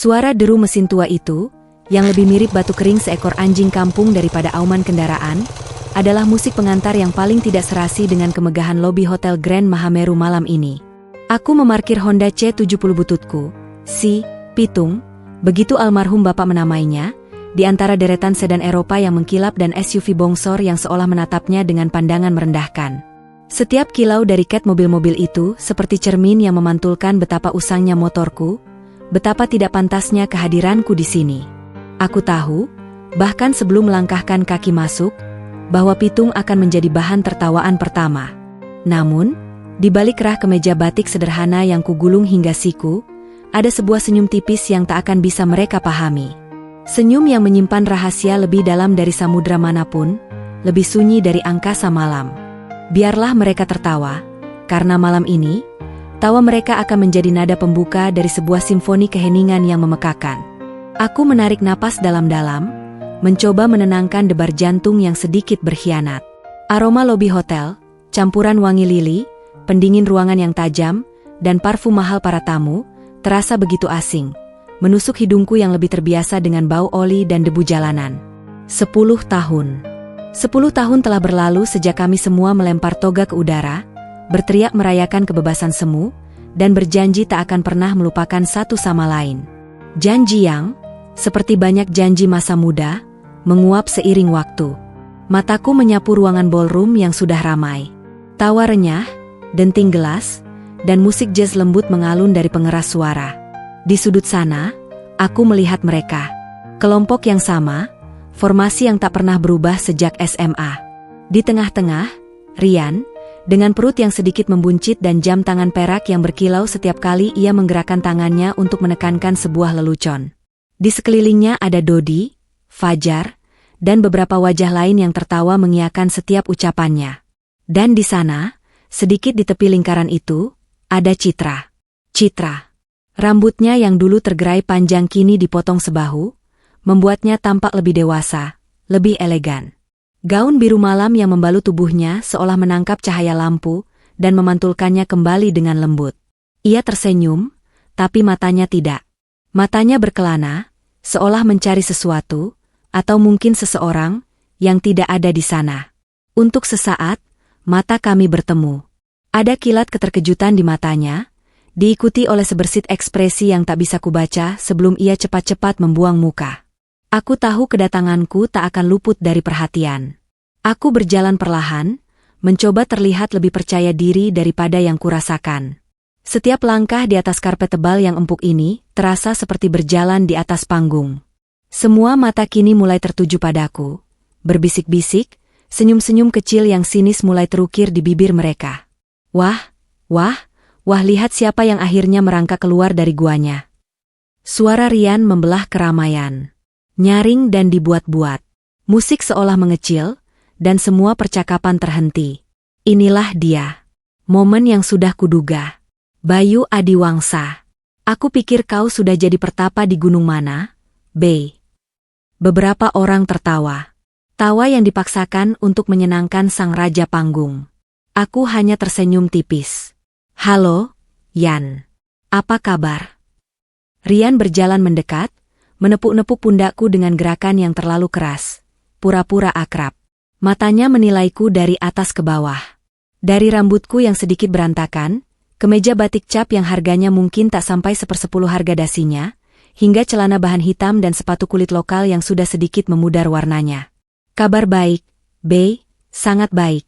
Suara deru mesin tua itu, yang lebih mirip batu kering seekor anjing kampung daripada auman kendaraan, adalah musik pengantar yang paling tidak serasi dengan kemegahan lobi Hotel Grand Mahameru malam ini. Aku memarkir Honda C70 bututku, si Pitung, begitu almarhum bapak menamainya, di antara deretan sedan Eropa yang mengkilap dan SUV bongsor yang seolah menatapnya dengan pandangan merendahkan. Setiap kilau dari ket mobil-mobil itu seperti cermin yang memantulkan betapa usangnya motorku, betapa tidak pantasnya kehadiranku di sini. Aku tahu, bahkan sebelum melangkahkan kaki masuk, bahwa Pitung akan menjadi bahan tertawaan pertama. Namun, di balik rah kemeja batik sederhana yang kugulung hingga siku, ada sebuah senyum tipis yang tak akan bisa mereka pahami. Senyum yang menyimpan rahasia lebih dalam dari samudra manapun, lebih sunyi dari angkasa malam. Biarlah mereka tertawa, karena malam ini, tawa mereka akan menjadi nada pembuka dari sebuah simfoni keheningan yang memekakan. Aku menarik napas dalam-dalam, mencoba menenangkan debar jantung yang sedikit berkhianat. Aroma lobi hotel, campuran wangi lili, pendingin ruangan yang tajam, dan parfum mahal para tamu, terasa begitu asing, menusuk hidungku yang lebih terbiasa dengan bau oli dan debu jalanan. 10 tahun. 10 tahun telah berlalu sejak kami semua melempar toga ke udara, berteriak merayakan kebebasan semu, dan berjanji tak akan pernah melupakan satu sama lain. Janji yang, seperti banyak janji masa muda, menguap seiring waktu. Mataku menyapu ruangan ballroom yang sudah ramai. Tawa renyah, denting gelas, dan musik jazz lembut mengalun dari pengeras suara. Di sudut sana, aku melihat mereka. Kelompok yang sama, formasi yang tak pernah berubah sejak SMA. Di tengah-tengah, Rian, dengan perut yang sedikit membuncit dan jam tangan perak yang berkilau setiap kali ia menggerakkan tangannya untuk menekankan sebuah lelucon. Di sekelilingnya ada Dodi, Fajar, dan beberapa wajah lain yang tertawa mengiyakan setiap ucapannya. Dan di sana, sedikit di tepi lingkaran itu, ada Citra. Citra. Rambutnya yang dulu tergerai panjang kini dipotong sebahu, membuatnya tampak lebih dewasa, lebih elegan. Gaun biru malam yang membalut tubuhnya seolah menangkap cahaya lampu dan memantulkannya kembali dengan lembut. Ia tersenyum, tapi matanya tidak. Matanya berkelana, seolah mencari sesuatu, atau mungkin seseorang, yang tidak ada di sana. Untuk sesaat, mata kami bertemu. Ada kilat keterkejutan di matanya, diikuti oleh sebersit ekspresi yang tak bisa kubaca sebelum ia cepat-cepat membuang muka. Aku tahu kedatanganku tak akan luput dari perhatian. Aku berjalan perlahan, mencoba terlihat lebih percaya diri daripada yang kurasakan. Setiap langkah di atas karpet tebal yang empuk ini terasa seperti berjalan di atas panggung. Semua mata kini mulai tertuju padaku. Berbisik-bisik, senyum-senyum kecil yang sinis mulai terukir di bibir mereka. Wah, lihat siapa yang akhirnya merangkak keluar dari guanya. Suara Rian membelah keramaian. Nyaring dan dibuat-buat. Musik seolah mengecil, dan semua percakapan terhenti. Inilah dia. Momen yang sudah kuduga. Bayu Adiwangsa. Aku pikir kau sudah jadi pertapa di gunung mana, Bey. Beberapa orang tertawa. Tawa yang dipaksakan untuk menyenangkan sang raja panggung. Aku hanya tersenyum tipis. Halo, Yan. Apa kabar? Rian berjalan mendekat, menepuk-nepuk pundakku dengan gerakan yang terlalu keras, pura-pura akrab. Matanya menilaiku dari atas ke bawah. Dari rambutku yang sedikit berantakan, kemeja batik cap yang harganya mungkin tak sampai 1/10 harga dasinya, hingga celana bahan hitam dan sepatu kulit lokal yang sudah sedikit memudar warnanya. Kabar baik, Bey, sangat baik,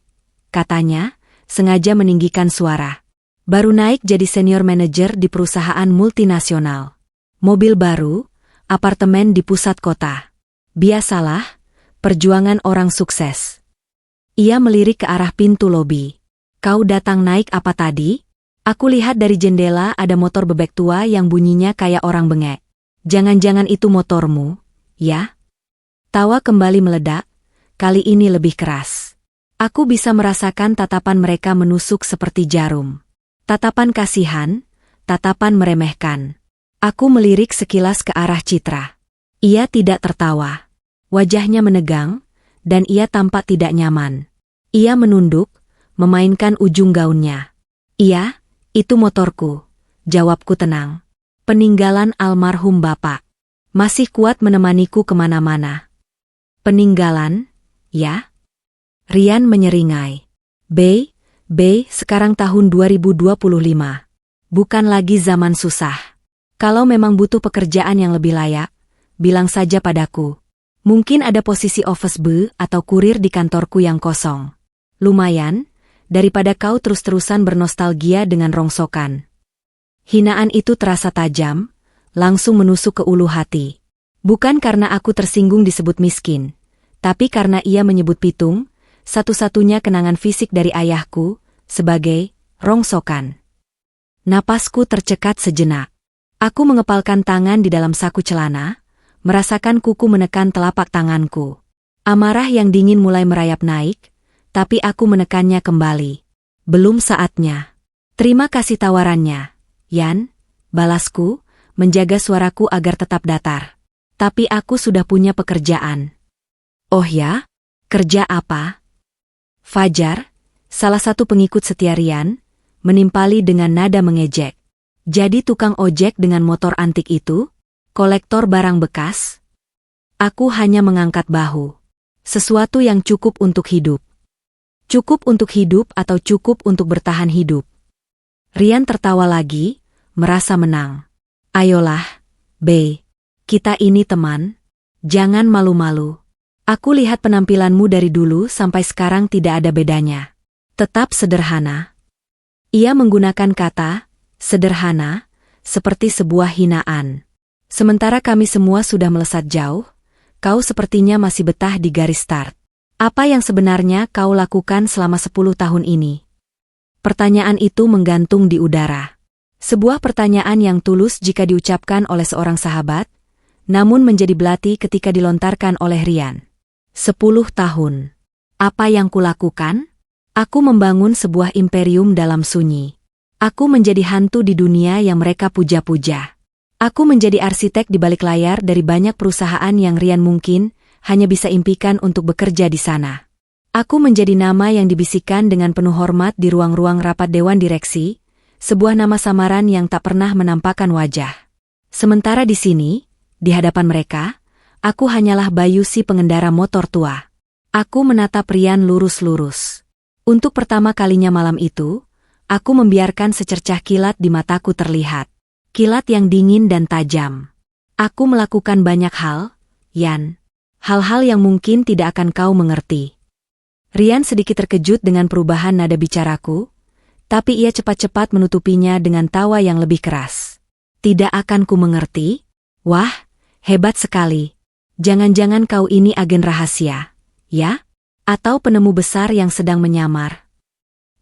katanya, sengaja meninggikan suara. Baru naik jadi senior manager di perusahaan multinasional. Mobil baru, apartemen di pusat kota. Biasalah, perjuangan orang sukses. Ia melirik ke arah pintu lobi. Kau datang naik apa tadi? Aku lihat dari jendela ada motor bebek tua yang bunyinya kayak orang bengek. Jangan-jangan itu motormu, ya? Tawa kembali meledak, kali ini lebih keras. Aku bisa merasakan tatapan mereka menusuk seperti jarum. Tatapan kasihan, tatapan meremehkan. Aku melirik sekilas ke arah Citra. Ia tidak tertawa. Wajahnya menegang, dan ia tampak tidak nyaman. Ia menunduk, memainkan ujung gaunnya. Iya, itu motorku, jawabku tenang. Peninggalan almarhum bapak. Masih kuat menemaniku kemana-mana. Peninggalan, ya? Rian menyeringai. B, sekarang tahun 2025. Bukan lagi zaman susah. Kalau memang butuh pekerjaan yang lebih layak, bilang saja padaku. Mungkin ada posisi office boy atau kurir di kantorku yang kosong. Lumayan, daripada kau terus-terusan bernostalgia dengan rongsokan. Hinaan itu terasa tajam, langsung menusuk ke ulu hati. Bukan karena aku tersinggung disebut miskin, tapi karena ia menyebut pitung, satu-satunya kenangan fisik dari ayahku, sebagai rongsokan. Napasku tercekat sejenak. Aku mengepalkan tangan di dalam saku celana, merasakan kuku menekan telapak tanganku. Amarah yang dingin mulai merayap naik, tapi aku menekannya kembali. Belum saatnya. Terima kasih tawarannya, Yan, balasku, menjaga suaraku agar tetap datar. Tapi aku sudah punya pekerjaan. Oh ya? Kerja apa? Fajar, salah satu pengikut setia Rian, menimpali dengan nada mengejek. Jadi tukang ojek dengan motor antik itu? Kolektor barang bekas? Aku hanya mengangkat bahu. Sesuatu yang cukup untuk hidup. Cukup untuk hidup atau cukup untuk bertahan hidup? Rian tertawa lagi, merasa menang. Ayolah, B. Kita ini teman. Jangan malu-malu. Aku lihat penampilanmu dari dulu sampai sekarang tidak ada bedanya. Tetap sederhana. Ia menggunakan kata, sederhana, seperti sebuah hinaan. Sementara kami semua sudah melesat jauh, kau sepertinya masih betah di garis start. Apa yang sebenarnya kau lakukan selama 10 tahun ini? Pertanyaan itu menggantung di udara. Sebuah pertanyaan yang tulus jika diucapkan oleh seorang sahabat, namun menjadi belati ketika dilontarkan oleh Rian. 10 tahun. Apa yang kulakukan? Aku membangun sebuah imperium dalam sunyi. Aku menjadi hantu di dunia yang mereka puja-puja. Aku menjadi arsitek di balik layar dari banyak perusahaan yang Rian mungkin hanya bisa impikan untuk bekerja di sana. Aku menjadi nama yang dibisikkan dengan penuh hormat di ruang-ruang rapat dewan direksi, sebuah nama samaran yang tak pernah menampakkan wajah. Sementara di sini, di hadapan mereka, aku hanyalah Bayu si pengendara motor tua. Aku menatap Rian lurus-lurus. Untuk pertama kalinya malam itu, aku membiarkan secercah kilat di mataku terlihat. Kilat yang dingin dan tajam. Aku melakukan banyak hal, Yan. Hal-hal yang mungkin tidak akan kau mengerti. Rian sedikit terkejut dengan perubahan nada bicaraku, tapi ia cepat-cepat menutupinya dengan tawa yang lebih keras. Tidak akan ku mengerti? Wah, hebat sekali. Jangan-jangan kau ini agen rahasia, ya? Atau penemu besar yang sedang menyamar?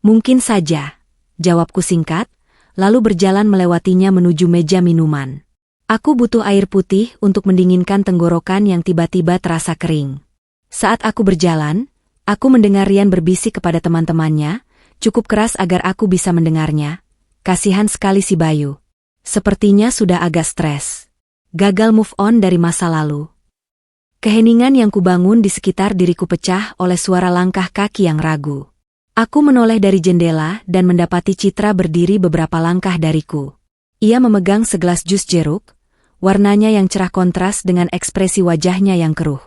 Mungkin saja, jawabku singkat, lalu berjalan melewatinya menuju meja minuman. Aku butuh air putih untuk mendinginkan tenggorokan yang tiba-tiba terasa kering. Saat aku berjalan, aku mendengar Rian berbisik kepada teman-temannya, cukup keras agar aku bisa mendengarnya. Kasihan sekali si Bayu. Sepertinya sudah agak stres. Gagal move on dari masa lalu. Keheningan yang kubangun di sekitar diriku pecah oleh suara langkah kaki yang ragu. Aku menoleh dari jendela dan mendapati Citra berdiri beberapa langkah dariku. Ia memegang segelas jus jeruk, warnanya yang cerah kontras dengan ekspresi wajahnya yang keruh.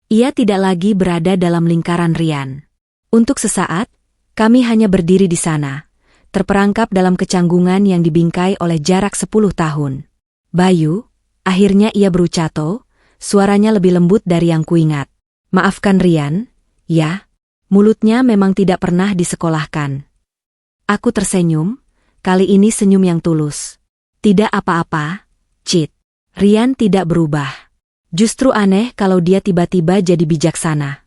Ia tidak lagi berada dalam lingkaran Rian. Untuk sesaat, kami hanya berdiri di sana, terperangkap dalam kecanggungan yang dibingkai oleh jarak 10 tahun. Bayu, akhirnya ia berucato, suaranya lebih lembut dari yang kuingat. Maafkan Rian, ya, mulutnya memang tidak pernah disekolahkan. Aku tersenyum, kali ini senyum yang tulus. Tidak apa-apa, Cit. Rian tidak berubah. Justru aneh kalau dia tiba-tiba jadi bijaksana.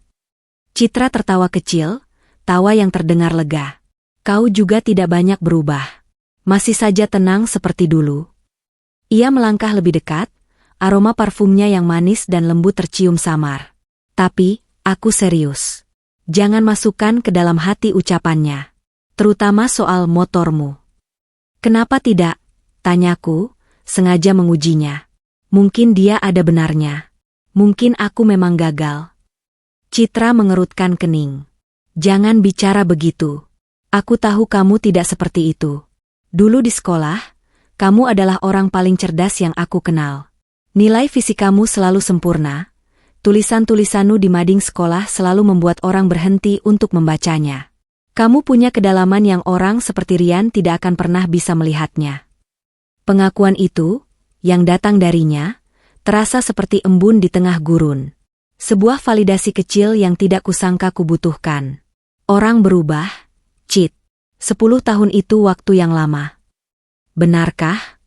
Citra tertawa kecil, tawa yang terdengar lega. Kau juga tidak banyak berubah. Masih saja tenang seperti dulu. Ia melangkah lebih dekat, aroma parfumnya yang manis dan lembut tercium samar. Tapi, aku serius. Jangan masukkan ke dalam hati ucapannya. Terutama soal motormu. Kenapa tidak? Tanyaku, sengaja mengujinya. Mungkin dia ada benarnya. Mungkin aku memang gagal. Citra mengerutkan kening. Jangan bicara begitu. Aku tahu kamu tidak seperti itu. Dulu di sekolah, kamu adalah orang paling cerdas yang aku kenal. Nilai fisikamu selalu sempurna. Tulisan-tulisanmu di mading sekolah selalu membuat orang berhenti untuk membacanya. Kamu punya kedalaman yang orang seperti Rian tidak akan pernah bisa melihatnya. Pengakuan itu, yang datang darinya, terasa seperti embun di tengah gurun. Sebuah validasi kecil yang tidak kusangka kubutuhkan. Orang berubah, Cit. 10 tahun itu waktu yang lama. Benarkah?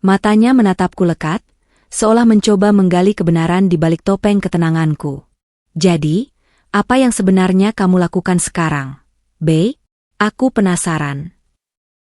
Matanya menatapku lekat, seolah mencoba menggali kebenaran di balik topeng ketenanganku. Jadi, apa yang sebenarnya kamu lakukan sekarang? B. Aku penasaran.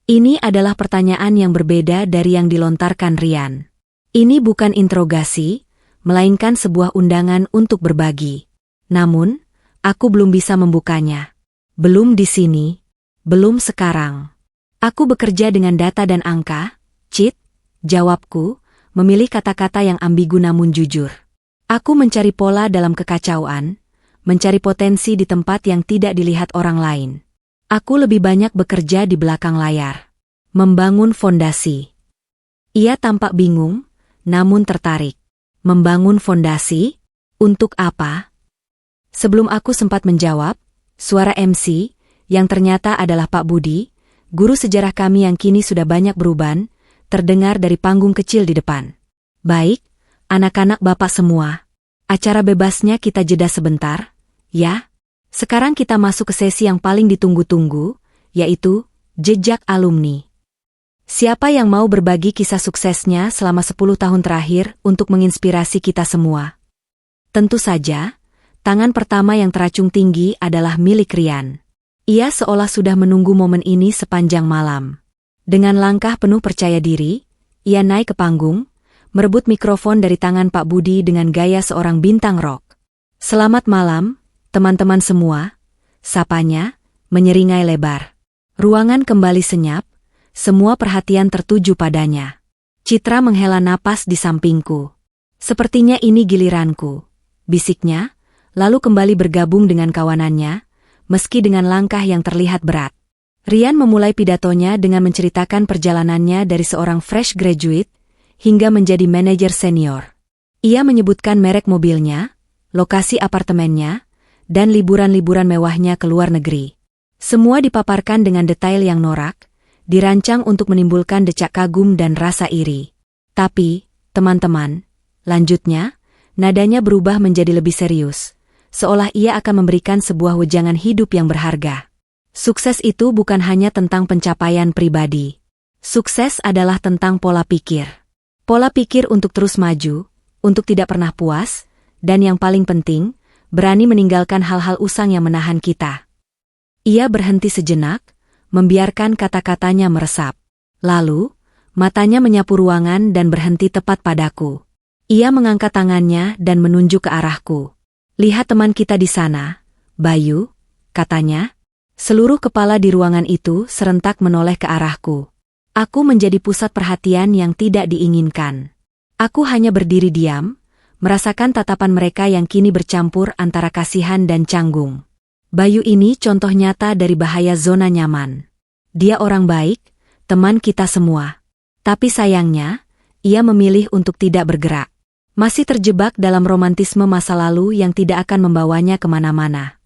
Ini adalah pertanyaan yang berbeda dari yang dilontarkan Rian. Ini bukan interogasi, melainkan sebuah undangan untuk berbagi. Namun, aku belum bisa membukanya. Belum di sini, belum sekarang. Aku bekerja dengan data dan angka, Cit, jawabku, memilih kata-kata yang ambigu namun jujur. Aku mencari pola dalam kekacauan, mencari potensi di tempat yang tidak dilihat orang lain. Aku lebih banyak bekerja di belakang layar. Membangun fondasi. Ia tampak bingung, namun tertarik. Membangun fondasi? Untuk apa? Sebelum aku sempat menjawab, suara MC, yang ternyata adalah Pak Budi, guru sejarah kami yang kini sudah banyak beruban, terdengar dari panggung kecil di depan. Baik, anak-anak Bapak semua. Acara bebasnya kita jeda sebentar, ya? Sekarang kita masuk ke sesi yang paling ditunggu-tunggu, yaitu jejak alumni. Siapa yang mau berbagi kisah suksesnya selama 10 tahun terakhir untuk menginspirasi kita semua? Tentu saja, tangan pertama yang teracung tinggi adalah milik Rian. Ia seolah sudah menunggu momen ini sepanjang malam. Dengan langkah penuh percaya diri, ia naik ke panggung, merebut mikrofon dari tangan Pak Budi dengan gaya seorang bintang rock. Selamat malam, teman-teman semua, sapanya, menyeringai lebar. Ruangan kembali senyap, semua perhatian tertuju padanya. Citra menghela napas di sampingku. Sepertinya ini giliranku, bisiknya, lalu kembali bergabung dengan kawanannya, meski dengan langkah yang terlihat berat. Rian memulai pidatonya dengan menceritakan perjalanannya dari seorang fresh graduate hingga menjadi manajer senior. Ia menyebutkan merek mobilnya, lokasi apartemennya, dan liburan-liburan mewahnya ke luar negeri. Semua dipaparkan dengan detail yang norak, dirancang untuk menimbulkan decak kagum dan rasa iri. Tapi, teman-teman, lanjutnya, nadanya berubah menjadi lebih serius. Seolah ia akan memberikan sebuah wejangan hidup yang berharga. Sukses itu bukan hanya tentang pencapaian pribadi. Sukses adalah tentang pola pikir. Pola pikir untuk terus maju, untuk tidak pernah puas, dan yang paling penting, berani meninggalkan hal-hal usang yang menahan kita. Ia berhenti sejenak, membiarkan kata-katanya meresap. Lalu, matanya menyapu ruangan dan berhenti tepat padaku. Ia mengangkat tangannya dan menunjuk ke arahku. Lihat teman kita di sana, Bayu, katanya. Seluruh kepala di ruangan itu serentak menoleh ke arahku. Aku menjadi pusat perhatian yang tidak diinginkan. Aku hanya berdiri diam, merasakan tatapan mereka yang kini bercampur antara kasihan dan canggung. Bayu ini contoh nyata dari bahaya zona nyaman. Dia orang baik, teman kita semua. Tapi sayangnya, ia memilih untuk tidak bergerak. Masih terjebak dalam romantisme masa lalu yang tidak akan membawanya kemana-mana.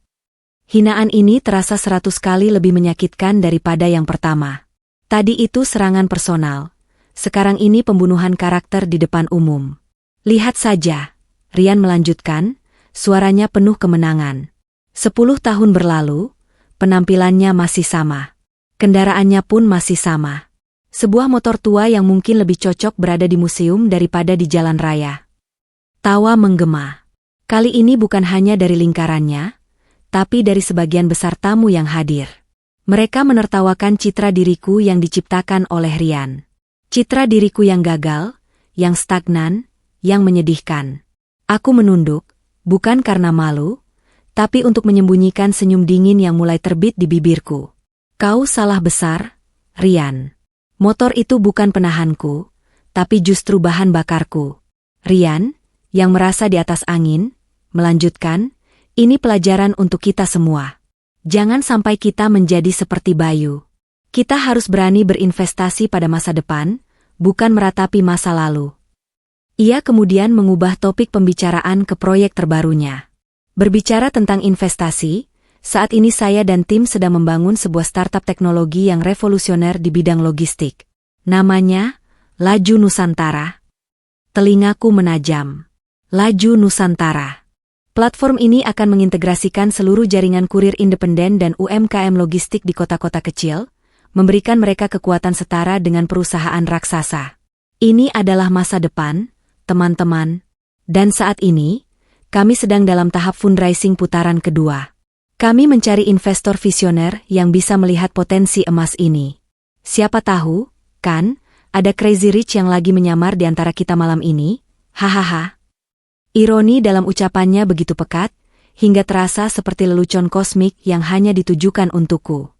Hinaan ini terasa 100 kali lebih menyakitkan daripada yang pertama. Tadi itu serangan personal, sekarang ini pembunuhan karakter di depan umum. Lihat saja, Rian melanjutkan, suaranya penuh kemenangan. 10 tahun berlalu, penampilannya masih sama. Kendaraannya pun masih sama. Sebuah motor tua yang mungkin lebih cocok berada di museum daripada di jalan raya. Tawa menggema. Kali ini bukan hanya dari lingkarannya, tapi dari sebagian besar tamu yang hadir. Mereka menertawakan citra diriku yang diciptakan oleh Rian. Citra diriku yang gagal, yang stagnan, yang menyedihkan. Aku menunduk, bukan karena malu, tapi untuk menyembunyikan senyum dingin yang mulai terbit di bibirku. Kau salah besar, Rian. Motor itu bukan penahanku, tapi justru bahan bakarku. Rian, yang merasa di atas angin, melanjutkan, ini pelajaran untuk kita semua. Jangan sampai kita menjadi seperti Bayu. Kita harus berani berinvestasi pada masa depan, bukan meratapi masa lalu. Ia kemudian mengubah topik pembicaraan ke proyek terbarunya. Berbicara tentang investasi, saat ini saya dan tim sedang membangun sebuah startup teknologi yang revolusioner di bidang logistik. Namanya Laju Nusantara. Telingaku menajam. Laju Nusantara. Platform ini akan mengintegrasikan seluruh jaringan kurir independen dan UMKM logistik di kota-kota kecil, memberikan mereka kekuatan setara dengan perusahaan raksasa. Ini adalah masa depan, teman-teman. Dan saat ini, kami sedang dalam tahap fundraising putaran kedua. Kami mencari investor visioner yang bisa melihat potensi emas ini. Siapa tahu, kan, ada crazy rich yang lagi menyamar di antara kita malam ini? Hahaha. Ironi dalam ucapannya begitu pekat, hingga terasa seperti lelucon kosmik yang hanya ditujukan untukku.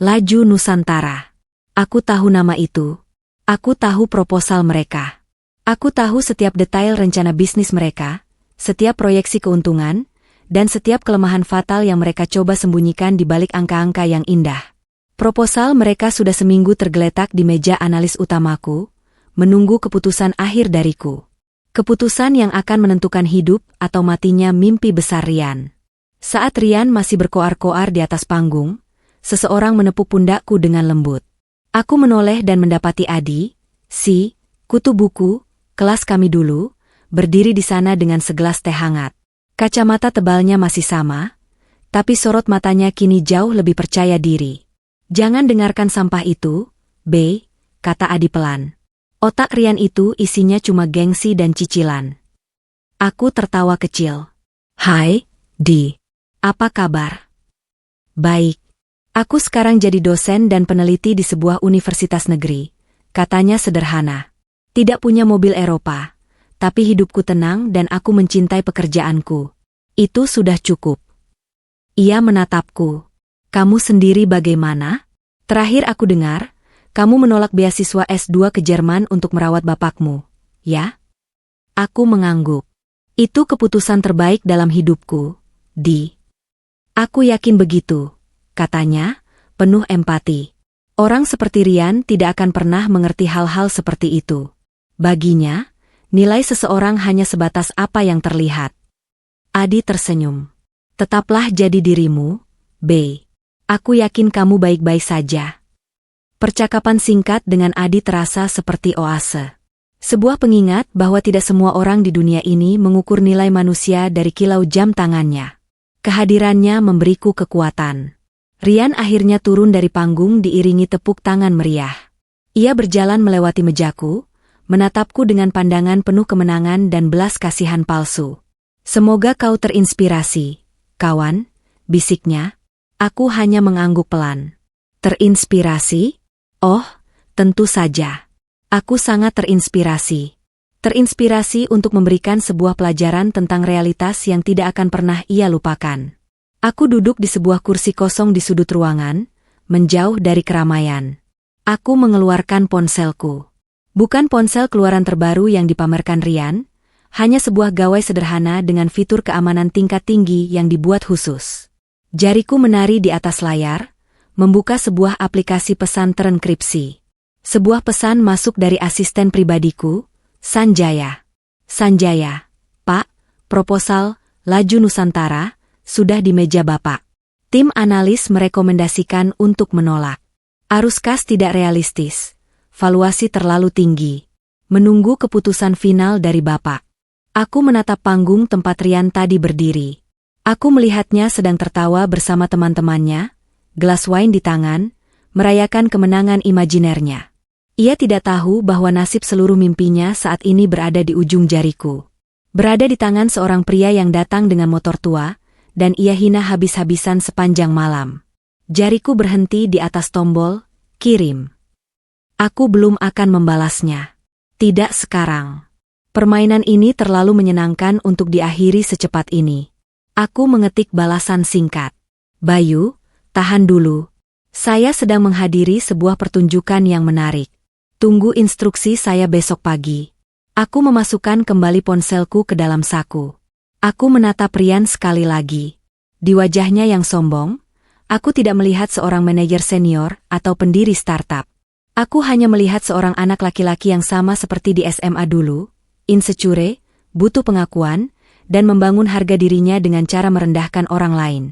Laju Nusantara. Aku tahu nama itu. Aku tahu proposal mereka. Aku tahu setiap detail rencana bisnis mereka, setiap proyeksi keuntungan, dan setiap kelemahan fatal yang mereka coba sembunyikan di balik angka-angka yang indah. Proposal mereka sudah seminggu tergeletak di meja analis utamaku, menunggu keputusan akhir dariku. Keputusan yang akan menentukan hidup atau matinya mimpi besar Rian. Saat Rian masih berkoar-koar di atas panggung, seseorang menepuk pundakku dengan lembut. Aku menoleh dan mendapati Adi, si kutu buku, kelas kami dulu, berdiri di sana dengan segelas teh hangat. Kacamata tebalnya masih sama, tapi sorot matanya kini jauh lebih percaya diri. Jangan dengarkan sampah itu, B, kata Adi pelan. Otak Rian itu isinya cuma gengsi dan cicilan. Aku tertawa kecil. Hai, Di. Apa kabar? Baik. Aku sekarang jadi dosen dan peneliti di sebuah universitas negeri, katanya sederhana. Tidak punya mobil Eropa, tapi hidupku tenang dan aku mencintai pekerjaanku. Itu sudah cukup. Ia menatapku. Kamu sendiri bagaimana? Terakhir aku dengar, kamu menolak beasiswa S2 ke Jerman untuk merawat bapakmu, ya? Aku mengangguk. Itu keputusan terbaik dalam hidupku, Di. Aku yakin begitu, katanya, penuh empati. Orang seperti Rian tidak akan pernah mengerti hal-hal seperti itu. Baginya, nilai seseorang hanya sebatas apa yang terlihat. Adi tersenyum. Tetaplah jadi dirimu, B. Aku yakin kamu baik-baik saja. Percakapan singkat dengan Adi terasa seperti oase. Sebuah pengingat bahwa tidak semua orang di dunia ini mengukur nilai manusia dari kilau jam tangannya. Kehadirannya memberiku kekuatan. Rian akhirnya turun dari panggung diiringi tepuk tangan meriah. Ia berjalan melewati mejaku, menatapku dengan pandangan penuh kemenangan dan belas kasihan palsu. Semoga kau terinspirasi, kawan, bisiknya. Aku hanya mengangguk pelan. Terinspirasi? Oh, tentu saja. Aku sangat terinspirasi. Terinspirasi untuk memberikan sebuah pelajaran tentang realitas yang tidak akan pernah ia lupakan. Aku duduk di sebuah kursi kosong di sudut ruangan, menjauh dari keramaian. Aku mengeluarkan ponselku. Bukan ponsel keluaran terbaru yang dipamerkan Rian, hanya sebuah gawai sederhana dengan fitur keamanan tingkat tinggi yang dibuat khusus. Jariku menari di atas layar, membuka sebuah aplikasi pesan terenkripsi. Sebuah pesan masuk dari asisten pribadiku, Sanjaya. Sanjaya, Pak, proposal Laju Nusantara sudah di meja Bapak. Tim analis merekomendasikan untuk menolak. Arus kas tidak realistis, valuasi terlalu tinggi. Menunggu keputusan final dari Bapak. Aku menatap panggung tempat Rian tadi berdiri. Aku melihatnya sedang tertawa bersama teman-temannya, gelas wine di tangan, merayakan kemenangan imajinernya. Ia tidak tahu bahwa nasib seluruh mimpinya saat ini berada di ujung jariku. Berada di tangan seorang pria yang datang dengan motor tua, dan ia hina habis-habisan sepanjang malam. Jariku berhenti di atas tombol, kirim. Aku belum akan membalasnya. Tidak sekarang. Permainan ini terlalu menyenangkan untuk diakhiri secepat ini. Aku mengetik balasan singkat. Bayu, tahan dulu. Saya sedang menghadiri sebuah pertunjukan yang menarik. Tunggu instruksi saya besok pagi. Aku memasukkan kembali ponselku ke dalam saku. Aku menatap Rian sekali lagi. Di wajahnya yang sombong, aku tidak melihat seorang manajer senior atau pendiri startup. Aku hanya melihat seorang anak laki-laki yang sama seperti di SMA dulu, insecure, butuh pengakuan, dan membangun harga dirinya dengan cara merendahkan orang lain.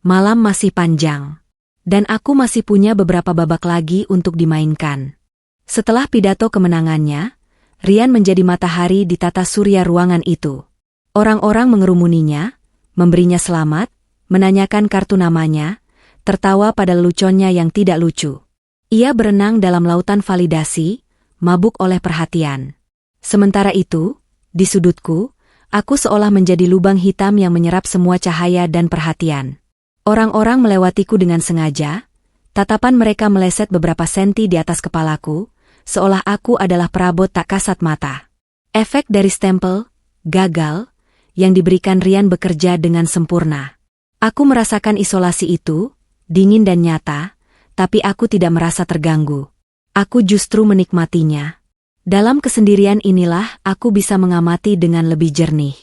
Malam masih panjang. Dan aku masih punya beberapa babak lagi untuk dimainkan. Setelah pidato kemenangannya, Ryan menjadi matahari di tata surya ruangan itu. Orang-orang mengerumuninya, memberinya selamat, menanyakan kartu namanya, tertawa pada leluconnya yang tidak lucu. Ia berenang dalam lautan validasi, mabuk oleh perhatian. Sementara itu, di sudutku, aku seolah menjadi lubang hitam yang menyerap semua cahaya dan perhatian. Orang-orang melewatiku dengan sengaja, tatapan mereka meleset beberapa senti di atas kepalaku, seolah aku adalah perabot tak kasat mata. Efek dari stempel, gagal, yang diberikan Ryan bekerja dengan sempurna. Aku merasakan isolasi itu, dingin dan nyata, tapi aku tidak merasa terganggu. Aku justru menikmatinya. Dalam kesendirian inilah aku bisa mengamati dengan lebih jernih.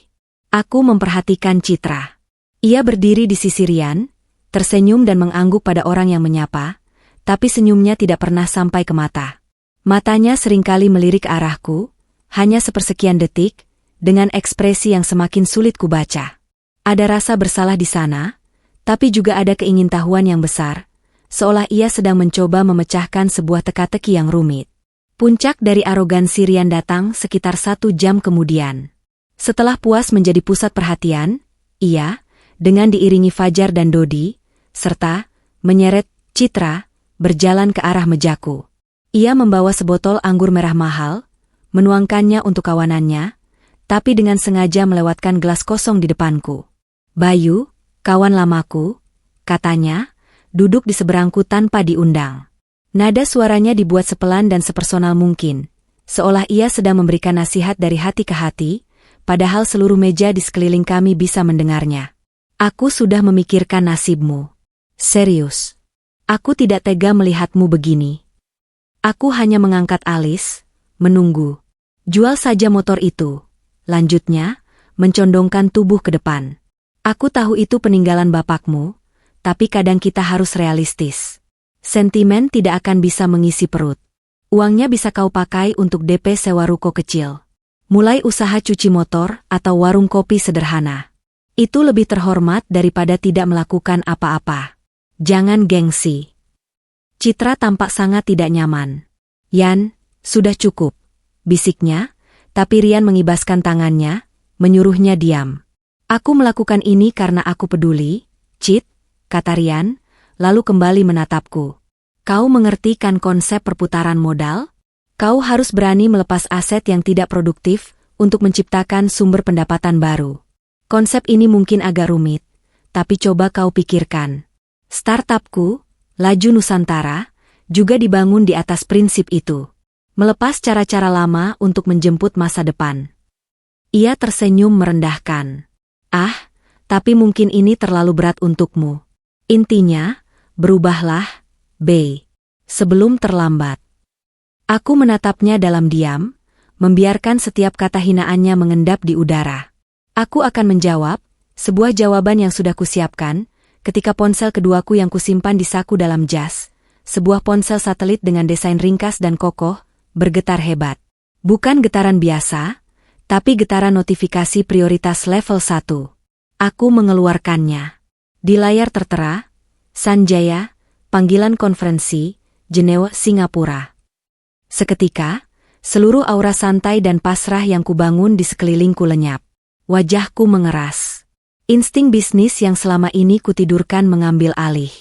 Aku memperhatikan Citra. Ia berdiri di sisi Ryan, tersenyum dan mengangguk pada orang yang menyapa, tapi senyumnya tidak pernah sampai ke mata. Matanya seringkali melirik ke arahku, hanya sepersekian detik, dengan ekspresi yang semakin sulit kubaca. Ada rasa bersalah di sana, tapi juga ada keingintahuan yang besar, seolah ia sedang mencoba memecahkan sebuah teka-teki yang rumit. Puncak dari arogansi Ryan datang sekitar 1 jam kemudian. Setelah puas menjadi pusat perhatian, ia, dengan diiringi Fajar dan Dodi, serta, menyeret Citra, berjalan ke arah mejaku. Ia membawa sebotol anggur merah mahal, menuangkannya untuk kawanannya, tapi dengan sengaja melewatkan gelas kosong di depanku. "Bayu, kawan lamaku," katanya, duduk di seberangku tanpa diundang. Nada suaranya dibuat sepelan dan sepersonal mungkin, seolah ia sedang memberikan nasihat dari hati ke hati, padahal seluruh meja di sekeliling kami bisa mendengarnya. "Aku sudah memikirkan nasibmu. Serius. Aku tidak tega melihatmu begini." Aku hanya mengangkat alis, menunggu. "Jual saja motor itu," lanjutnya, mencondongkan tubuh ke depan. "Aku tahu itu peninggalan bapakmu, tapi kadang kita harus realistis. Sentimen tidak akan bisa mengisi perut. Uangnya bisa kau pakai untuk DP sewa ruko kecil. Mulai usaha cuci motor atau warung kopi sederhana. Itu lebih terhormat daripada tidak melakukan apa-apa. Jangan gengsi." Citra tampak sangat tidak nyaman. "Yan, sudah cukup," bisiknya, tapi Ryan mengibaskan tangannya, menyuruhnya diam. "Aku melakukan ini karena aku peduli, Cit," kata Ryan, lalu kembali menatapku. "Kau mengerti kan konsep perputaran modal? Kau harus berani melepas aset yang tidak produktif untuk menciptakan sumber pendapatan baru. Konsep ini mungkin agak rumit, tapi coba kau pikirkan. Startupku, Laju Nusantara, juga dibangun di atas prinsip itu. Melepas cara-cara lama untuk menjemput masa depan." Ia tersenyum merendahkan. "Ah, tapi mungkin ini terlalu berat untukmu. Intinya, berubahlah, B. Sebelum terlambat." Aku menatapnya dalam diam, membiarkan setiap kata hinaannya mengendap di udara. Aku akan menjawab, sebuah jawaban yang sudah kusiapkan, ketika ponsel keduaku yang kusimpan di saku dalam jas, sebuah ponsel satelit dengan desain ringkas dan kokoh, bergetar hebat. Bukan getaran biasa, tapi getaran notifikasi prioritas level 1. Aku mengeluarkannya. Di layar tertera, Sanjaya, panggilan konferensi, Jenewa, Singapura. Seketika, seluruh aura santai dan pasrah yang kubangun di sekelilingku lenyap. Wajahku mengeras. Insting bisnis yang selama ini kutidurkan mengambil alih.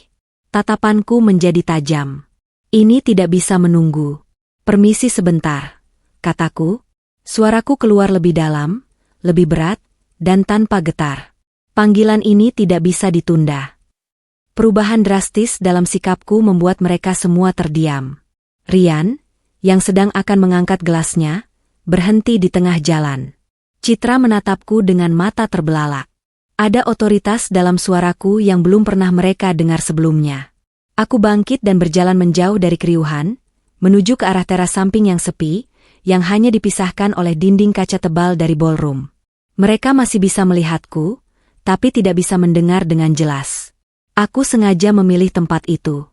Tatapanku menjadi tajam. "Ini tidak bisa menunggu. Permisi sebentar," kataku. Suaraku keluar lebih dalam, lebih berat, dan tanpa getar. Panggilan ini tidak bisa ditunda. Perubahan drastis dalam sikapku membuat mereka semua terdiam. Ryan, yang sedang akan mengangkat gelasnya, berhenti di tengah jalan. Citra menatapku dengan mata terbelalak. Ada otoritas dalam suaraku yang belum pernah mereka dengar sebelumnya. Aku bangkit dan berjalan menjauh dari keriuhan, menuju ke arah teras samping yang sepi, yang hanya dipisahkan oleh dinding kaca tebal dari ballroom. Mereka masih bisa melihatku, tapi tidak bisa mendengar dengan jelas. Aku sengaja memilih tempat itu.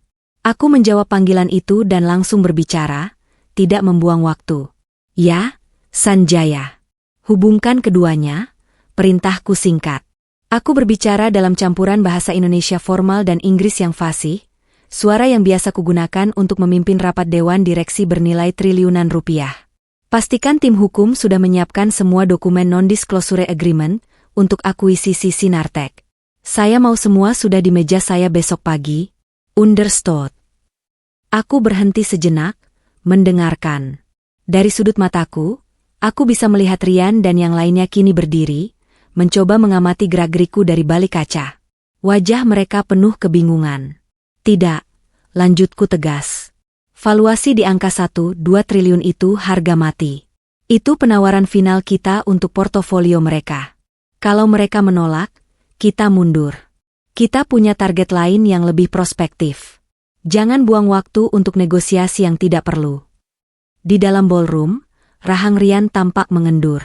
Aku menjawab panggilan itu dan langsung berbicara, tidak membuang waktu. Ya, Sanjaya. Hubungkan keduanya, perintahku singkat. Aku berbicara dalam campuran bahasa Indonesia formal dan Inggris yang fasih, suara yang biasa kugunakan untuk memimpin rapat dewan direksi bernilai triliunan rupiah. Pastikan tim hukum sudah menyiapkan semua dokumen non-disclosure agreement untuk akuisisi Sinartec. Saya mau semua sudah di meja saya besok pagi. Understood. Aku berhenti sejenak, mendengarkan. Dari sudut mataku, aku bisa melihat Rian dan yang lainnya kini berdiri, mencoba mengamati gerak-geriku dari balik kaca. Wajah mereka penuh kebingungan. Tidak, lanjutku tegas. Valuasi di angka 1-2 triliun itu harga mati. Itu penawaran final kita untuk portofolio mereka. Kalau mereka menolak, kita mundur. Kita punya target lain yang lebih prospektif. Jangan buang waktu untuk negosiasi yang tidak perlu. Di dalam ballroom, rahang Rian tampak mengendur.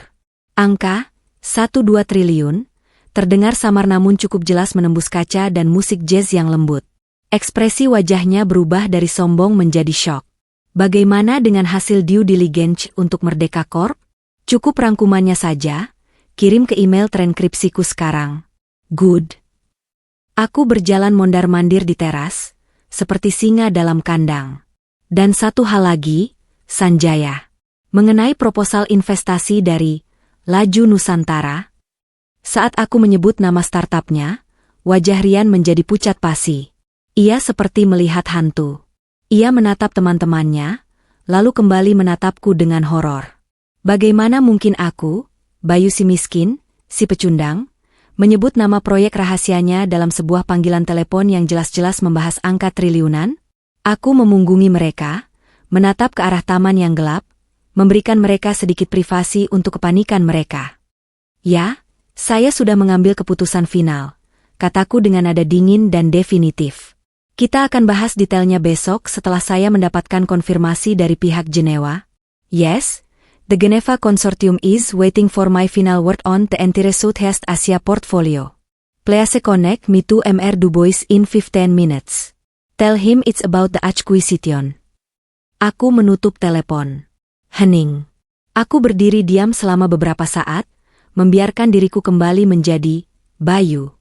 Angka 1-2 triliun, terdengar samar namun cukup jelas menembus kaca dan musik jazz yang lembut. Ekspresi wajahnya berubah dari sombong menjadi syok. Bagaimana dengan hasil due diligence untuk Merdeka Corp? Cukup rangkumannya saja, kirim ke email transkripsiku sekarang. Good. Aku berjalan mondar-mandir di teras, seperti singa dalam kandang. Dan satu hal lagi, Sanjaya. Mengenai proposal investasi dari Laju Nusantara. Saat aku menyebut nama startupnya, wajah Rian menjadi pucat pasi. Ia seperti melihat hantu. Ia menatap teman-temannya, lalu kembali menatapku dengan horor. Bagaimana mungkin aku, Bayu si miskin, si pecundang, menyebut nama proyek rahasianya dalam sebuah panggilan telepon yang jelas-jelas membahas angka triliunan? Aku memunggungi mereka, menatap ke arah taman yang gelap, memberikan mereka sedikit privasi untuk kepanikan mereka. Ya, saya sudah mengambil keputusan final, kataku dengan nada dingin dan definitif. Kita akan bahas detailnya besok setelah saya mendapatkan konfirmasi dari pihak Jenewa. Yes, the Geneva Consortium is waiting for my final word on the entire Southeast Asia portfolio. Please connect me to Mr. Dubois in 15 minutes. Tell him it's about the acquisition. Aku menutup telepon. Hening. Aku berdiri diam selama beberapa saat, membiarkan diriku kembali menjadi Bayu.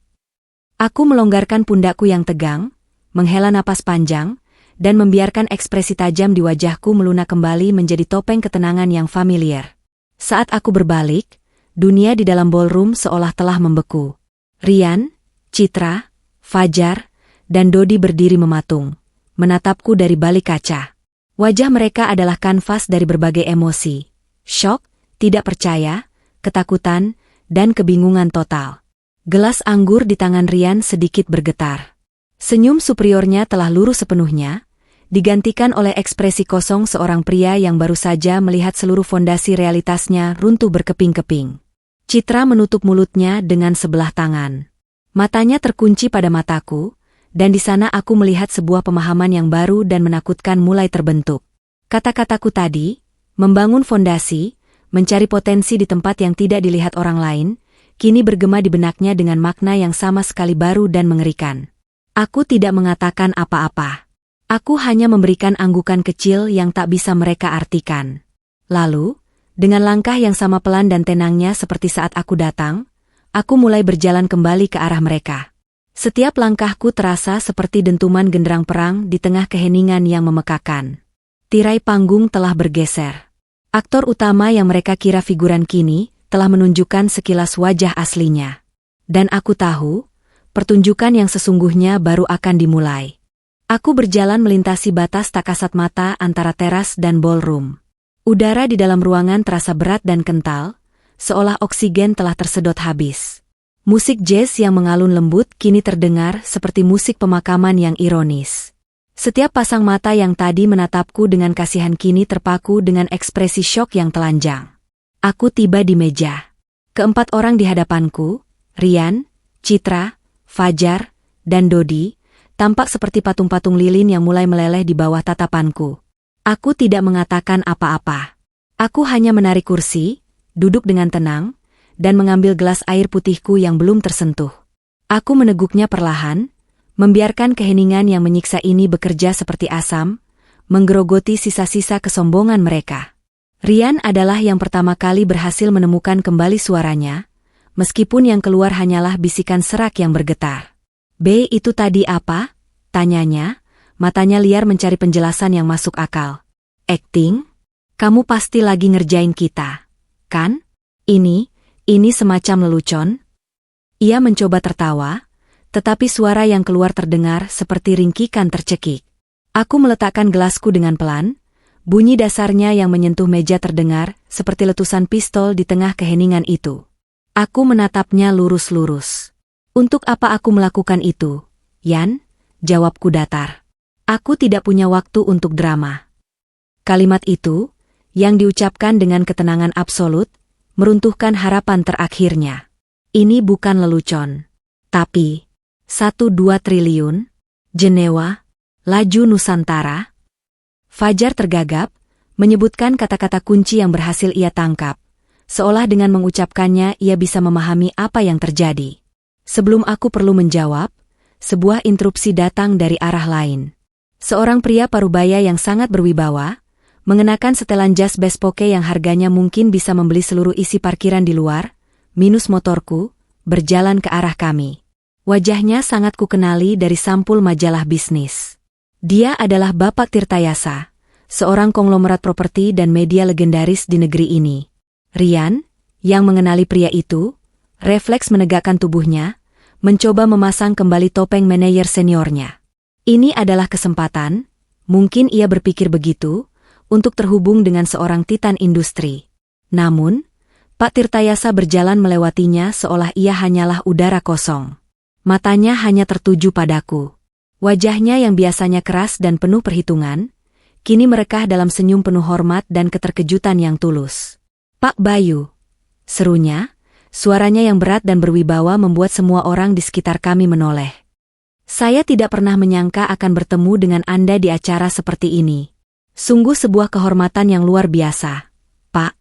Aku melonggarkan pundakku yang tegang, menghela napas panjang, dan membiarkan ekspresi tajam di wajahku melunak kembali menjadi topeng ketenangan yang familiar. Saat aku berbalik, dunia di dalam ballroom seolah telah membeku. Rian, Citra, Fajar, dan Dodi berdiri mematung, menatapku dari balik kaca. Wajah mereka adalah kanvas dari berbagai emosi. Syok, tidak percaya, ketakutan, dan kebingungan total. Gelas anggur di tangan Rian sedikit bergetar. Senyum superiornya telah lurus sepenuhnya, digantikan oleh ekspresi kosong seorang pria yang baru saja melihat seluruh fondasi realitasnya runtuh berkeping-keping. Citra menutup mulutnya dengan sebelah tangan. Matanya terkunci pada mataku, dan di sana aku melihat sebuah pemahaman yang baru dan menakutkan mulai terbentuk. Kata-kataku tadi, membangun fondasi, mencari potensi di tempat yang tidak dilihat orang lain, kini bergema di benaknya dengan makna yang sama sekali baru dan mengerikan. Aku tidak mengatakan apa-apa. Aku hanya memberikan anggukan kecil yang tak bisa mereka artikan. Lalu, dengan langkah yang sama pelan dan tenangnya seperti saat aku datang, aku mulai berjalan kembali ke arah mereka. Setiap langkahku terasa seperti dentuman genderang perang di tengah keheningan yang memekakan. Tirai panggung telah bergeser. Aktor utama yang mereka kira figuran kini telah menunjukkan sekilas wajah aslinya. Dan aku tahu, pertunjukan yang sesungguhnya baru akan dimulai. Aku berjalan melintasi batas tak kasat mata antara teras dan ballroom. Udara di dalam ruangan terasa berat dan kental, seolah oksigen telah tersedot habis. Musik jazz yang mengalun lembut kini terdengar seperti musik pemakaman yang ironis. Setiap pasang mata yang tadi menatapku dengan kasihan kini terpaku dengan ekspresi syok yang telanjang. Aku tiba di meja. Keempat orang di hadapanku, Rian, Citra, Fajar, dan Dodi, tampak seperti patung-patung lilin yang mulai meleleh di bawah tatapanku. Aku tidak mengatakan apa-apa. Aku hanya menarik kursi, duduk dengan tenang, dan mengambil gelas air putihku yang belum tersentuh. Aku meneguknya perlahan, Membiarkan keheningan yang menyiksa ini bekerja seperti asam, menggerogoti sisa-sisa kesombongan mereka. Rian adalah yang pertama kali berhasil menemukan kembali suaranya, meskipun yang keluar hanyalah bisikan serak yang bergetar. "B, itu tadi apa?" tanyanya, matanya liar mencari penjelasan yang masuk akal. "Acting? Kamu pasti lagi ngerjain kita, kan? Ini semacam lelucon?" Ia mencoba tertawa, tetapi suara yang keluar terdengar seperti ringkikan tercekik. Aku meletakkan gelasku dengan pelan, bunyi dasarnya yang menyentuh meja terdengar seperti letusan pistol di tengah keheningan itu. Aku menatapnya lurus-lurus. "Untuk apa aku melakukan itu, Yan?" jawabku datar. "Aku tidak punya waktu untuk drama." Kalimat itu, yang diucapkan dengan ketenangan absolut, meruntuhkan harapan terakhirnya. Ini bukan lelucon. Tapi 1-2 triliun? Jenewa? Laju Nusantara? Fajar tergagap, menyebutkan kata-kata kunci yang berhasil ia tangkap. Seolah dengan mengucapkannya ia bisa memahami apa yang terjadi. Sebelum aku perlu menjawab, sebuah interupsi datang dari arah lain. Seorang pria parubaya yang sangat berwibawa, mengenakan setelan jas bespoke yang harganya mungkin bisa membeli seluruh isi parkiran di luar, minus motorku, berjalan ke arah kami. Wajahnya sangat kukenali dari sampul majalah bisnis. Dia adalah Bapak Tirtayasa, seorang konglomerat properti dan media legendaris di negeri ini. Rian, yang mengenali pria itu, refleks menegakkan tubuhnya, mencoba memasang kembali topeng manajer seniornya. Ini adalah kesempatan, mungkin ia berpikir begitu, untuk terhubung dengan seorang titan industri. Namun, Pak Tirtayasa berjalan melewatinya seolah ia hanyalah udara kosong. Matanya hanya tertuju padaku. Wajahnya yang biasanya keras dan penuh perhitungan, kini merekah dalam senyum penuh hormat dan keterkejutan yang tulus. "Pak Bayu," serunya, suaranya yang berat dan berwibawa membuat semua orang di sekitar kami menoleh. "Saya tidak pernah menyangka akan bertemu dengan Anda di acara seperti ini. Sungguh sebuah kehormatan yang luar biasa, Pak."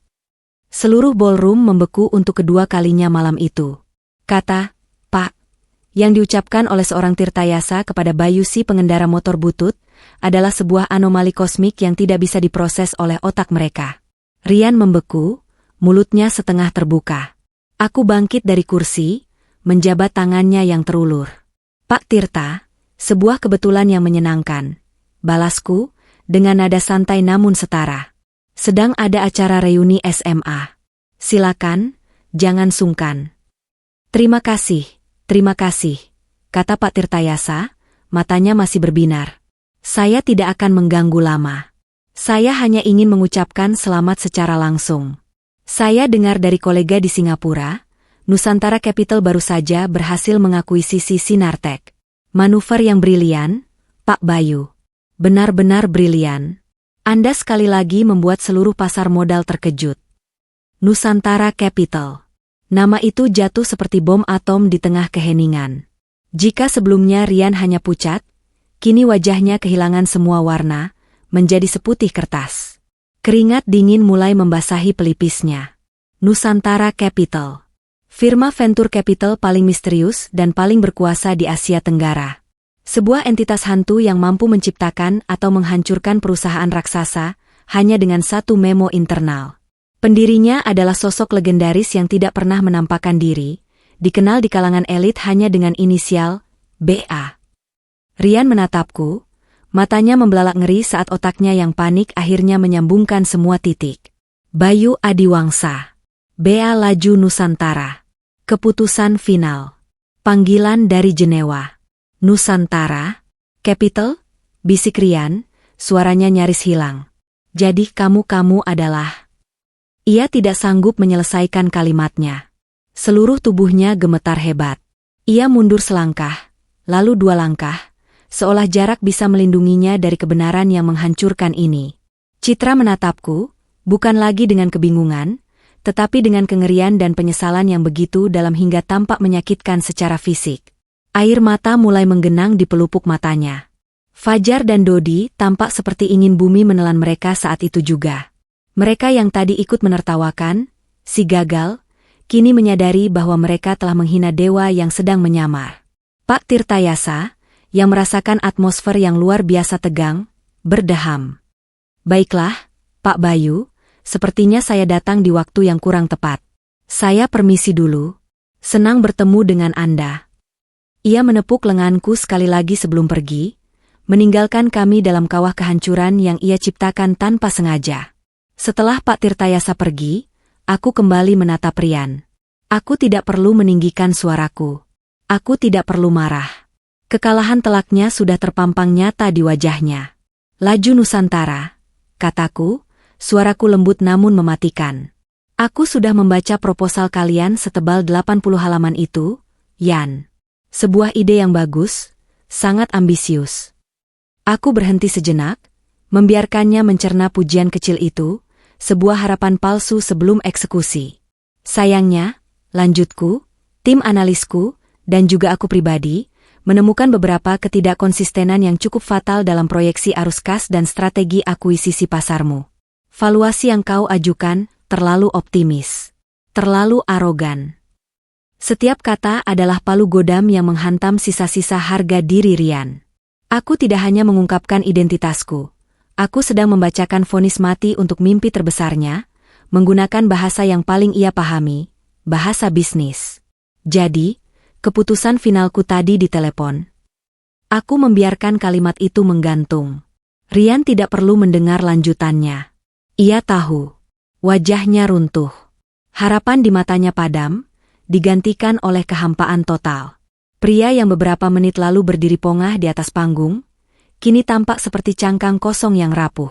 Seluruh ballroom membeku untuk kedua kalinya malam itu. Kata "Pak" yang diucapkan oleh seorang Tirtayasa kepada Bayu si pengendara motor butut, adalah sebuah anomali kosmik yang tidak bisa diproses oleh otak mereka. Rian membeku, mulutnya setengah terbuka. Aku bangkit dari kursi, menjabat tangannya yang terulur. "Pak Tirta, sebuah kebetulan yang menyenangkan," balasku, dengan nada santai namun setara. "Sedang ada acara reuni SMA. Silakan, jangan sungkan." Terima kasih, kata Pak Tirtayasa, matanya masih berbinar. "Saya tidak akan mengganggu lama. Saya hanya ingin mengucapkan selamat secara langsung. Saya dengar dari kolega di Singapura, Nusantara Capital baru saja berhasil mengakuisisi Sinartec. Manuver yang brilian, Pak Bayu. Benar-benar brilian. Anda sekali lagi membuat seluruh pasar modal terkejut." Nusantara Capital. Nama itu jatuh seperti bom atom di tengah keheningan. Jika sebelumnya Rian hanya pucat, kini wajahnya kehilangan semua warna, menjadi seputih kertas. Keringat dingin mulai membasahi pelipisnya. Nusantara Capital. Firma venture capital paling misterius dan paling berkuasa di Asia Tenggara. Sebuah entitas hantu yang mampu menciptakan atau menghancurkan perusahaan raksasa, hanya dengan satu memo internal. Pendirinya adalah sosok legendaris yang tidak pernah menampakkan diri, dikenal di kalangan elit hanya dengan inisial BA. Rian menatapku, matanya membelalak ngeri saat otaknya yang panik akhirnya menyambungkan semua titik. Bayu Adiwangsa. BA Laju Nusantara. Keputusan final. Panggilan dari Jenewa. Nusantara Capital? Bisik Rian, suaranya nyaris hilang. "Jadi kamu adalah..." Ia tidak sanggup menyelesaikan kalimatnya. Seluruh tubuhnya gemetar hebat. Ia mundur selangkah, lalu 2 langkah, seolah jarak bisa melindunginya dari kebenaran yang menghancurkan ini. Citra menatapku, bukan lagi dengan kebingungan, tetapi dengan kengerian dan penyesalan yang begitu dalam hingga tampak menyakitkan secara fisik. Air mata mulai menggenang di pelupuk matanya. Fajar dan Dodi tampak seperti ingin bumi menelan mereka saat itu juga. Mereka yang tadi ikut menertawakan, si gagal, kini menyadari bahwa mereka telah menghina dewa yang sedang menyamar. Pak Tirtayasa, yang merasakan atmosfer yang luar biasa tegang, berdeham. Baiklah, Pak Bayu, sepertinya saya datang di waktu yang kurang tepat. Saya permisi dulu. Senang bertemu dengan Anda. Ia menepuk lenganku sekali lagi sebelum pergi, meninggalkan kami dalam kawah kehancuran yang ia ciptakan tanpa sengaja. Setelah Pak Tirtayasa pergi, aku kembali menatap Rian. Aku tidak perlu meninggikan suaraku. Aku tidak perlu marah. Kekalahan telaknya sudah terpampang nyata di wajahnya. Laju Nusantara, kataku, suaraku lembut namun mematikan. Aku sudah membaca proposal kalian setebal 80 halaman itu, Yan. Sebuah ide yang bagus, sangat ambisius. Aku berhenti sejenak, membiarkannya mencerna pujian kecil itu, sebuah harapan palsu sebelum eksekusi. Sayangnya, lanjutku, tim analisku, dan juga aku pribadi, menemukan beberapa ketidakkonsistenan yang cukup fatal dalam proyeksi arus kas dan strategi akuisisi pasarmu. Valuasi yang kau ajukan terlalu optimis, terlalu arogan. Setiap kata adalah palu godam yang menghantam sisa-sisa harga diri Rian. Aku tidak hanya mengungkapkan identitasku. Aku sedang membacakan vonis mati untuk mimpi terbesarnya, menggunakan bahasa yang paling ia pahami, bahasa bisnis. Jadi, keputusan finalku tadi di telepon. Aku membiarkan kalimat itu menggantung. Rian tidak perlu mendengar lanjutannya. Ia tahu. Wajahnya runtuh. Harapan di matanya padam, digantikan oleh kehampaan total. Pria yang beberapa menit lalu berdiri pongah di atas panggung, kini tampak seperti cangkang kosong yang rapuh.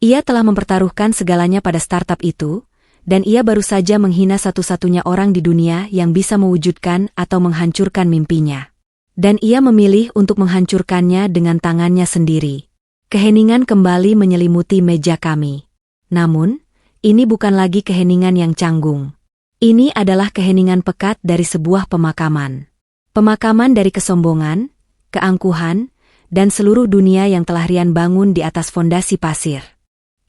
Ia telah mempertaruhkan segalanya pada startup itu, dan ia baru saja menghina satu-satunya orang di dunia yang bisa mewujudkan atau menghancurkan mimpinya. Dan ia memilih untuk menghancurkannya dengan tangannya sendiri. Keheningan kembali menyelimuti meja kami. Namun, ini bukan lagi keheningan yang canggung. Ini adalah keheningan pekat dari sebuah pemakaman. Pemakaman dari kesombongan, keangkuhan, dan seluruh dunia yang telah Rian bangun di atas fondasi pasir.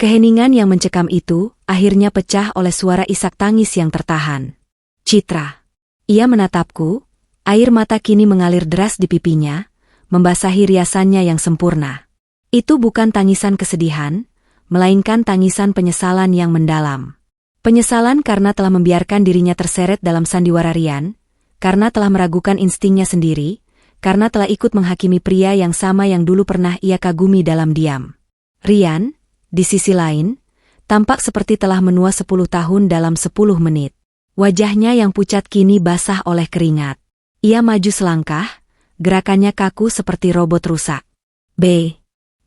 Keheningan yang mencekam itu akhirnya pecah oleh suara isak tangis yang tertahan. Citra. Ia menatapku, air mata kini mengalir deras di pipinya, membasahi riasannya yang sempurna. Itu bukan tangisan kesedihan, melainkan tangisan penyesalan yang mendalam. Penyesalan karena telah membiarkan dirinya terseret dalam sandiwara Rian, karena telah meragukan instingnya sendiri, karena telah ikut menghakimi pria yang sama yang dulu pernah ia kagumi dalam diam. Rian, di sisi lain, tampak seperti telah menua 10 tahun dalam 10 menit. Wajahnya yang pucat kini basah oleh keringat. Ia maju selangkah, gerakannya kaku seperti robot rusak.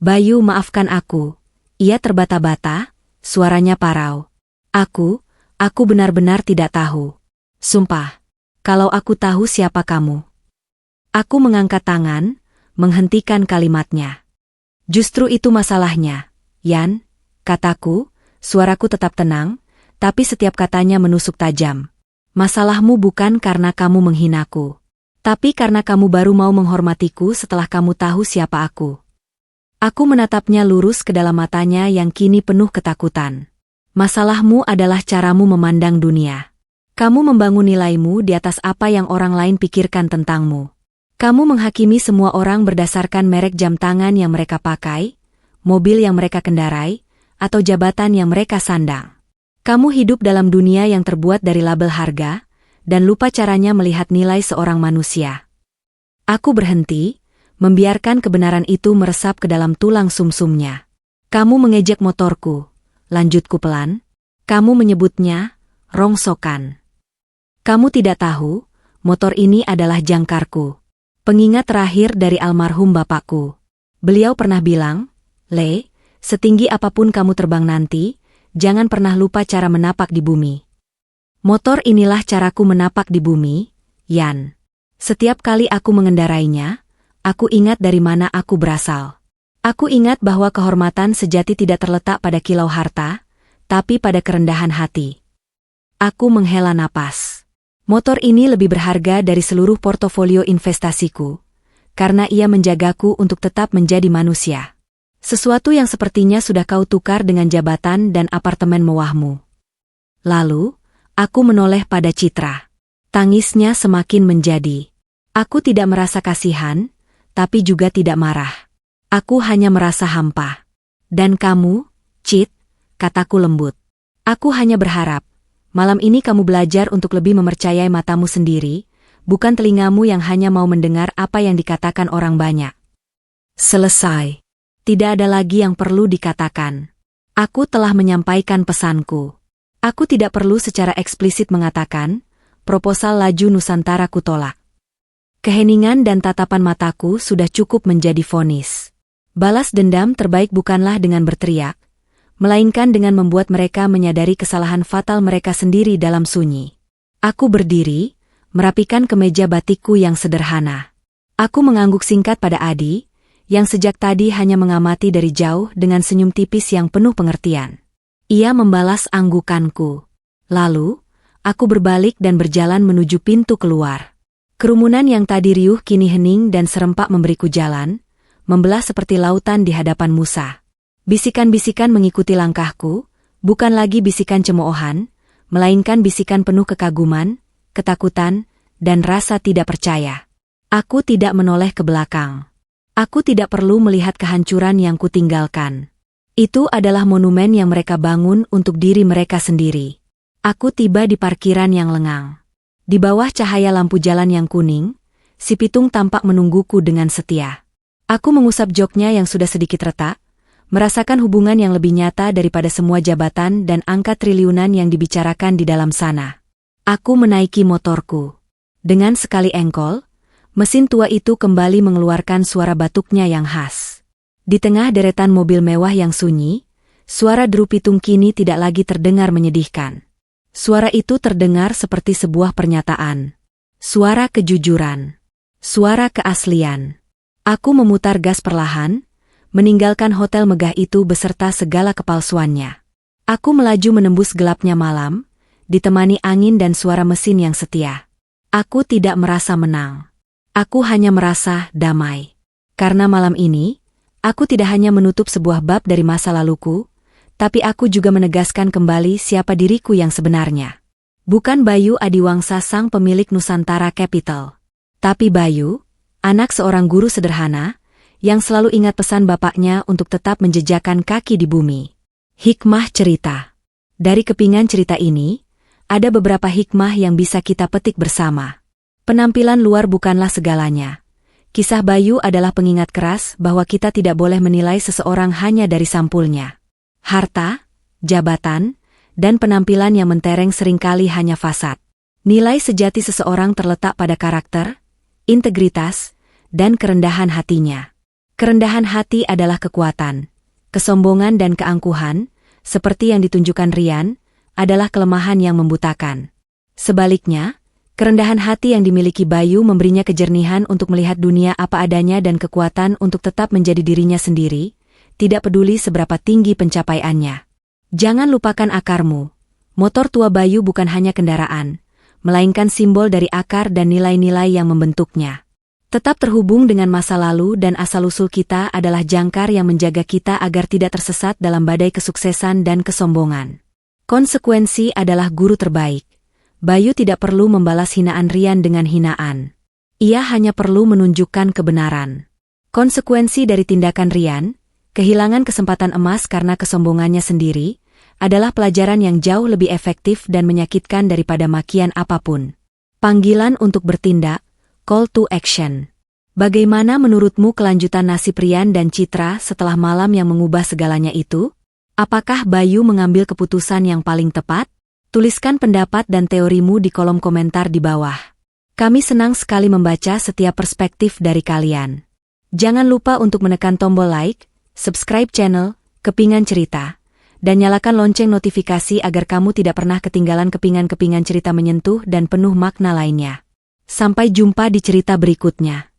Bayu, maafkan aku. Ia terbata-bata, suaranya parau. Aku benar-benar tidak tahu. Sumpah, kalau aku tahu siapa kamu. Aku mengangkat tangan, menghentikan kalimatnya. Justru itu masalahnya, Yan, kataku, suaraku tetap tenang, tapi setiap katanya menusuk tajam. Masalahmu bukan karena kamu menghinaku, tapi karena kamu baru mau menghormatiku setelah kamu tahu siapa aku. Aku menatapnya lurus ke dalam matanya yang kini penuh ketakutan. Masalahmu adalah caramu memandang dunia. Kamu membangun nilaimu di atas apa yang orang lain pikirkan tentangmu. Kamu menghakimi semua orang berdasarkan merek jam tangan yang mereka pakai, mobil yang mereka kendarai, atau jabatan yang mereka sandang. Kamu hidup dalam dunia yang terbuat dari label harga, dan lupa caranya melihat nilai seorang manusia. Aku berhenti, membiarkan kebenaran itu meresap ke dalam tulang sumsumnya. Kamu mengejek motorku, lanjutku pelan. Kamu menyebutnya rongsokan. Kamu tidak tahu, motor ini adalah jangkarku. Pengingat terakhir dari almarhum bapakku. Beliau pernah bilang, Le, setinggi apapun kamu terbang nanti, jangan pernah lupa cara menapak di bumi. Motor inilah caraku menapak di bumi, Yan. Setiap kali aku mengendarainya, aku ingat dari mana aku berasal. Aku ingat bahwa kehormatan sejati tidak terletak pada kilau harta, tapi pada kerendahan hati. Aku menghela napas. Motor ini lebih berharga dari seluruh portofolio investasiku, karena ia menjagaku untuk tetap menjadi manusia. Sesuatu yang sepertinya sudah kau tukar dengan jabatan dan apartemen mewahmu. Lalu, aku menoleh pada Citra. Tangisnya semakin menjadi. Aku tidak merasa kasihan, tapi juga tidak marah. Aku hanya merasa hampa. Dan kamu, Chit, kataku lembut. Aku hanya berharap, malam ini kamu belajar untuk lebih mempercayai matamu sendiri, bukan telingamu yang hanya mau mendengar apa yang dikatakan orang banyak. Selesai. Tidak ada lagi yang perlu dikatakan. Aku telah menyampaikan pesanku. Aku tidak perlu secara eksplisit mengatakan, proposal laju Nusantara kutolak. Keheningan dan tatapan mataku sudah cukup menjadi vonis. Balas dendam terbaik bukanlah dengan berteriak, melainkan dengan membuat mereka menyadari kesalahan fatal mereka sendiri dalam sunyi. Aku berdiri, merapikan kemeja batikku yang sederhana. Aku mengangguk singkat pada Adi, yang sejak tadi hanya mengamati dari jauh dengan senyum tipis yang penuh pengertian. Ia membalas anggukanku. Lalu, aku berbalik dan berjalan menuju pintu keluar. Kerumunan yang tadi riuh kini hening dan serempak memberiku jalan, membelah seperti lautan di hadapan Musa. Bisikan-bisikan mengikuti langkahku, bukan lagi bisikan cemoohan, melainkan bisikan penuh kekaguman, ketakutan, dan rasa tidak percaya. Aku tidak menoleh ke belakang. Aku tidak perlu melihat kehancuran yang kutinggalkan. Itu adalah monumen yang mereka bangun untuk diri mereka sendiri. Aku tiba di parkiran yang lengang. Di bawah cahaya lampu jalan yang kuning, si pitung tampak menungguku dengan setia. Aku mengusap joknya yang sudah sedikit retak, merasakan hubungan yang lebih nyata daripada semua jabatan dan angka triliunan yang dibicarakan di dalam sana. Aku menaiki motorku. Dengan sekali engkol, mesin tua itu kembali mengeluarkan suara batuknya yang khas. Di tengah deretan mobil mewah yang sunyi, suara deru pitung kini tidak lagi terdengar menyedihkan. Suara itu terdengar seperti sebuah pernyataan. Suara kejujuran. Suara keaslian. Aku memutar gas perlahan, meninggalkan hotel megah itu beserta segala kepalsuannya. Aku melaju menembus gelapnya malam, ditemani angin dan suara mesin yang setia. Aku tidak merasa menang. Aku hanya merasa damai. Karena malam ini, aku tidak hanya menutup sebuah bab dari masa laluku, tapi aku juga menegaskan kembali siapa diriku yang sebenarnya. Bukan Bayu Adiwangsa sang pemilik Nusantara Capital. Tapi Bayu, anak seorang guru sederhana, yang selalu ingat pesan bapaknya untuk tetap menjejakkan kaki di bumi. Hikmah cerita. Dari kepingan cerita ini, ada beberapa hikmah yang bisa kita petik bersama. Penampilan luar bukanlah segalanya. Kisah Bayu adalah pengingat keras bahwa kita tidak boleh menilai seseorang hanya dari sampulnya. Harta, jabatan, dan penampilan yang mentereng seringkali hanya fasad. Nilai sejati seseorang terletak pada karakter, integritas, dan kerendahan hatinya. Kerendahan hati adalah kekuatan. Kesombongan dan keangkuhan, seperti yang ditunjukkan Rian, adalah kelemahan yang membutakan. Sebaliknya, kerendahan hati yang dimiliki Bayu memberinya kejernihan untuk melihat dunia apa adanya dan kekuatan untuk tetap menjadi dirinya sendiri, tidak peduli seberapa tinggi pencapaiannya. Jangan lupakan akarmu. Motor tua Bayu bukan hanya kendaraan, melainkan simbol dari akar dan nilai-nilai yang membentuknya. Tetap terhubung dengan masa lalu dan asal-usul kita adalah jangkar yang menjaga kita agar tidak tersesat dalam badai kesuksesan dan kesombongan. Konsekuensi adalah guru terbaik. Bayu tidak perlu membalas hinaan Rian dengan hinaan. Ia hanya perlu menunjukkan kebenaran. Konsekuensi dari tindakan Rian, kehilangan kesempatan emas karena kesombongannya sendiri, adalah pelajaran yang jauh lebih efektif dan menyakitkan daripada makian apapun. Panggilan untuk bertindak, call to action. Bagaimana menurutmu kelanjutan nasib Rian dan Citra setelah malam yang mengubah segalanya itu? Apakah Bayu mengambil keputusan yang paling tepat? Tuliskan pendapat dan teorimu di kolom komentar di bawah. Kami senang sekali membaca setiap perspektif dari kalian. Jangan lupa untuk menekan tombol like, subscribe channel Kepingan Cerita, dan nyalakan lonceng notifikasi agar kamu tidak pernah ketinggalan kepingan-kepingan cerita menyentuh dan penuh makna lainnya. Sampai jumpa di cerita berikutnya.